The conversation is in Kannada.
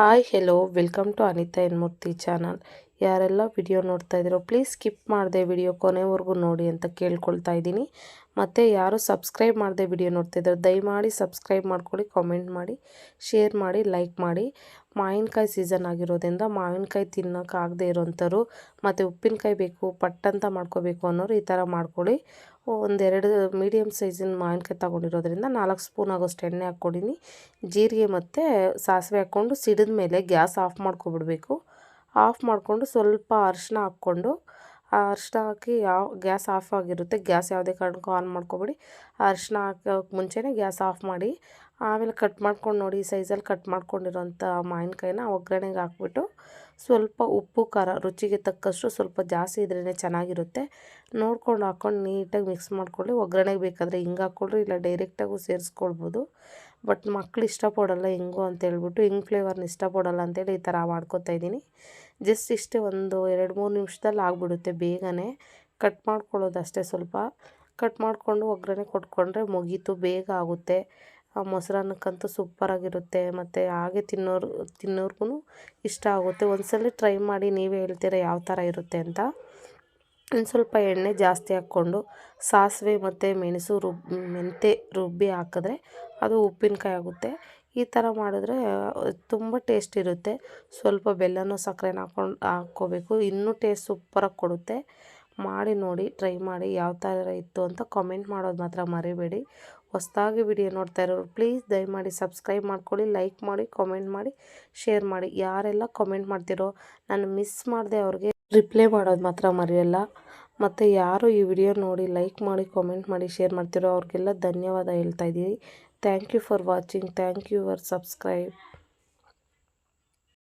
Hi hello welcome to Anita N Murthy channel. ಯಾರೆಲ್ಲ ವಿಡಿಯೋ ನೋಡ್ತಾ ಇದ್ದೀರೋ ಪ್ಲೀಸ್ ಸ್ಕಿಪ್ ಮಾಡದೆ ವಿಡಿಯೋ ಕೊನೆವರೆಗೂ ನೋಡಿ ಅಂತ ಕೇಳ್ಕೊಳ್ತಾ ಇದ್ದೀನಿ. ಮತ್ತು ಯಾರು ಸಬ್ಸ್ಕ್ರೈಬ್ ಮಾಡದೆ ವಿಡಿಯೋ ನೋಡ್ತಿದ್ದಾರೆ ದಯಮಾಡಿ ಸಬ್ಸ್ಕ್ರೈಬ್ ಮಾಡ್ಕೊಳ್ಳಿ, ಕಾಮೆಂಟ್ ಮಾಡಿ, ಶೇರ್ ಮಾಡಿ, ಲೈಕ್ ಮಾಡಿ. ಮಾವಿನಕಾಯಿ ಸೀಸನ್ ಆಗಿರೋದ್ರಿಂದ ಮಾವಿನಕಾಯಿ ತಿನ್ನೋಕ್ಕಾಗದೇ ಇರೋಂಥವ್ರು ಮತ್ತು ಉಪ್ಪಿನಕಾಯಿ ಬೇಕು ಪಟ್ಟಂತ ಮಾಡ್ಕೋಬೇಕು ಅನ್ನೋರು ಈ ಥರ ಮಾಡ್ಕೊಳ್ಳಿ. ಒಂದೆರಡು ಮೀಡಿಯಮ್ ಸೈಜಿನ ಮಾವಿನಕಾಯಿ ತೊಗೊಂಡಿರೋದ್ರಿಂದ 4 ಸ್ಪೂನ್ ಆಗೋಷ್ಟು ಎಣ್ಣೆ ಹಾಕ್ಕೊಂಡಿನಿ. ಜೀರಿಗೆ ಮತ್ತು ಸಾಸಿವೆ ಹಾಕ್ಕೊಂಡು ಸಿಡಿದ ಮೇಲೆ ಗ್ಯಾಸ್ ಆಫ್ ಮಾಡ್ಕೊಬಿಡಬೇಕು. ಆಫ್ ಮಾಡಿಕೊಂಡು ಸ್ವಲ್ಪ ಅರಿಶಿನ ಹಾಕ್ಕೊಂಡು ಅರಿಶಿನ ಹಾಕಿ ಗ್ಯಾಸ್ ಆಫ್ ಆಗಿರುತ್ತೆ, ಗ್ಯಾಸ್ ಯಾವುದೇ ಕಾರಣಕ್ಕೂ ಆನ್ ಮಾಡ್ಕೊಬೇಡಿ. ಅರಿಶಿನ ಹಾಕೋಕ್ಕೆ ಮುಂಚೆನೇ ಗ್ಯಾಸ್ ಆಫ್ ಮಾಡಿ ಆಮೇಲೆ ಕಟ್ ಮಾಡ್ಕೊಂಡು ನೋಡಿ ಈ ಸೈಜಲ್ಲಿ ಕಟ್ ಮಾಡ್ಕೊಂಡಿರೋಂಥ ಮಾವಿನಕಾಯಿನ ಒಗ್ಗರಣೆಗೆ ಹಾಕ್ಬಿಟ್ಟು ಸ್ವಲ್ಪ ಉಪ್ಪು ಖಾರ ರುಚಿಗೆ ತಕ್ಕಷ್ಟು ಸ್ವಲ್ಪ ಜಾಸ್ತಿ ಇದ್ರೇ ಚೆನ್ನಾಗಿರುತ್ತೆ ನೋಡ್ಕೊಂಡು ಹಾಕ್ಕೊಂಡು ನೀಟಾಗಿ ಮಿಕ್ಸ್ ಮಾಡ್ಕೊಳ್ಳಿ. ಒಗ್ಗರಣೆಗೆ ಬೇಕಾದರೆ ಹಿಂಗೆ ಹಾಕ್ಕೊಳ್ರಿ, ಇಲ್ಲ ಡೈರೆಕ್ಟಾಗೂ ಸೇರಿಸ್ಕೊಳ್ಬೋದು. ಬಟ್ ಮಕ್ಳು ಇಷ್ಟಪಡೋಲ್ಲ ಹಿಂಗು ಅಂತೇಳ್ಬಿಟ್ಟು ಹಿಂಗೆ ಫ್ಲೇವರ್ನ ಇಷ್ಟಪಡೋಲ್ಲ ಅಂತೇಳಿ ಈ ಥರ ಮಾಡ್ಕೊತಾ ಇದ್ದೀನಿ. ಜಸ್ಟ್ ಇಷ್ಟೇ ಒಂದು 2-3 ನಿಮಿಷದಲ್ಲಿ ಆಗಿಬಿಡುತ್ತೆ, ಬೇಗನೆ ಕಟ್ ಮಾಡ್ಕೊಳ್ಳೋದು ಅಷ್ಟೇ. ಸ್ವಲ್ಪ ಕಟ್ ಮಾಡಿಕೊಂಡು ಒಗ್ಗರಣೆ ಕೊಟ್ಕೊಂಡ್ರೆ ಮುಗೀತು, ಬೇಗ ಆಗುತ್ತೆ. ಮೊಸರನ್ನಕ್ಕಂತೂ ಸೂಪರಾಗಿರುತ್ತೆ ಮತ್ತು ಹಾಗೆ ತಿನ್ನೋರ್ಗು ಇಷ್ಟ ಆಗುತ್ತೆ. ಒಂದ್ಸಲ ಟ್ರೈ ಮಾಡಿ ನೀವೇ ಹೇಳ್ತೀರ ಯಾವ ಥರ ಇರುತ್ತೆ ಅಂತ. ಇನ್ನು ಸ್ವಲ್ಪ ಎಣ್ಣೆ ಜಾಸ್ತಿ ಹಾಕ್ಕೊಂಡು ಸಾಸಿವೆ ಮತ್ತು ಮೆಂತೆ ರುಬ್ಬಿ ಹಾಕಿದ್ರೆ ಅದು ಉಪ್ಪಿನಕಾಯಿ ಆಗುತ್ತೆ. ಈ ಥರ ಮಾಡಿದ್ರೆ ತುಂಬ ಟೇಸ್ಟ್ ಇರುತ್ತೆ. ಸ್ವಲ್ಪ ಬೆಲ್ಲನೋ ಸಕ್ಕರೆನ ಹಾಕ್ಕೋಬೇಕು, ಇನ್ನೂ ಟೇಸ್ಟ್ ಸೂಪರಾಗಿ ಕೊಡುತ್ತೆ. ಮಾಡಿ ನೋಡಿ, ಟ್ರೈ ಮಾಡಿ ಯಾವ ಥರ ಇತ್ತು ಅಂತ ಕಾಮೆಂಟ್ ಮಾಡೋದು ಮಾತ್ರ ಮರಿಬೇಡಿ. ಹೊಸದಾಗಿ ವಿಡಿಯೋ ನೋಡ್ತಾ ಇರೋರು ಪ್ಲೀಸ್ ದಯಮಾಡಿ ಸಬ್ಸ್ಕ್ರೈಬ್ ಮಾಡ್ಕೊಳ್ಳಿ, ಲೈಕ್ ಮಾಡಿ, ಕಾಮೆಂಟ್ ಮಾಡಿ, ಶೇರ್ ಮಾಡಿ. ಯಾರೆಲ್ಲ ಕಾಮೆಂಟ್ ಮಾಡ್ತಿರೋ ನಾನು ಮಿಸ್ ಮಾಡಿದೆ ಅವ್ರಿಗೆ ರಿಪ್ಲೈ ಮಾಡೋದು ಮಾತ್ರ ಮರೆಯಲ್ಲ. ಮತ್ತು ಯಾರು ಈ ವಿಡಿಯೋ ನೋಡಿ ಲೈಕ್ ಮಾಡಿ, ಕಾಮೆಂಟ್ ಮಾಡಿ, ಶೇರ್ ಮಾಡ್ತಿರೋ ಅವ್ರಿಗೆಲ್ಲ ಧನ್ಯವಾದ ಹೇಳ್ತಾ ಇದ್ದೀನಿ. Thank you for watching, thank you for subscribe.